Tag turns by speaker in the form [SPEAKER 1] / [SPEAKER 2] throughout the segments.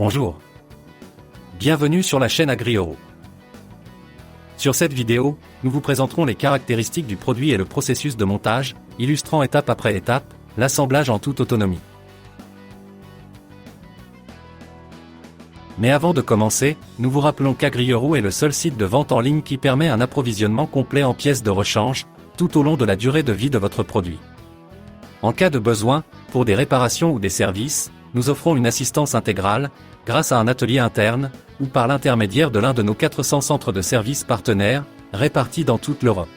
[SPEAKER 1] Bonjour. Bienvenue sur la chaîne AgriEuro. Sur cette vidéo, nous vous présenterons les caractéristiques du produit et le processus de montage, illustrant étape après étape, l'assemblage en toute autonomie. Mais avant de commencer, nous vous rappelons qu'AgriEuro est le seul site de vente en ligne qui permet un approvisionnement complet en pièces de rechange, tout au long de la durée de vie de votre produit. En cas de besoin, pour des réparations ou des services, nous offrons une assistance intégrale, grâce à un atelier interne, ou par l'intermédiaire de l'un de nos 400 centres de services partenaires, répartis dans toute l'Europe.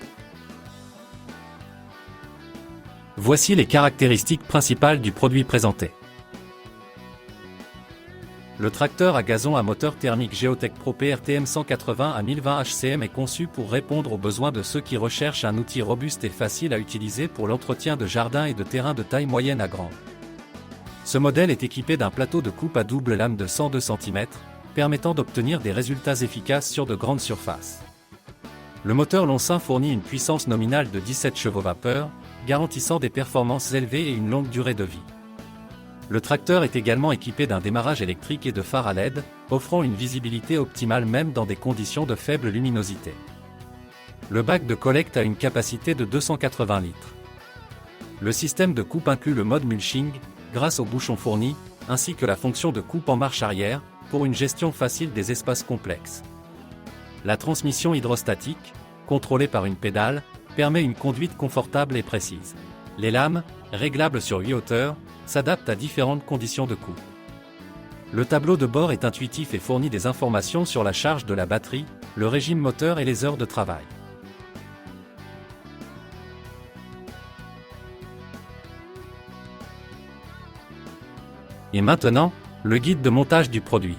[SPEAKER 1] Voici les caractéristiques principales du produit présenté. Le tracteur à gazon à moteur thermique GeoTech-Pro PRTM 180 à 1020 HCM est conçu pour répondre aux besoins de ceux qui recherchent un outil robuste et facile à utiliser pour l'entretien de jardins et de terrains de taille moyenne à grande. Ce modèle est équipé d'un plateau de coupe à double lame de 102 cm, permettant d'obtenir des résultats efficaces sur de grandes surfaces. Le moteur long-sein fournit une puissance nominale de 17 chevaux vapeur, garantissant des performances élevées et une longue durée de vie. Le tracteur est également équipé d'un démarrage électrique et de phares à LED, offrant une visibilité optimale même dans des conditions de faible luminosité. Le bac de collecte a une capacité de 280 litres. Le système de coupe inclut le mode mulching, grâce au bouchon fourni, ainsi que la fonction de coupe en marche arrière, pour une gestion facile des espaces complexes. La transmission hydrostatique, contrôlée par une pédale, permet une conduite confortable et précise. Les lames, réglables sur 8 hauteurs, s'adaptent à différentes conditions de coupe. Le tableau de bord est intuitif et fournit des informations sur la charge de la batterie, le régime moteur et les heures de travail. Et maintenant, le guide de montage du produit.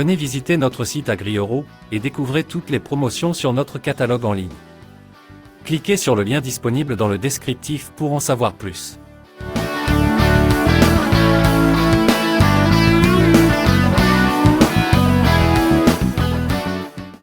[SPEAKER 1] Venez visiter notre site AgriEuro et découvrez toutes les promotions sur notre catalogue en ligne. Cliquez sur le lien disponible dans le descriptif pour en savoir plus.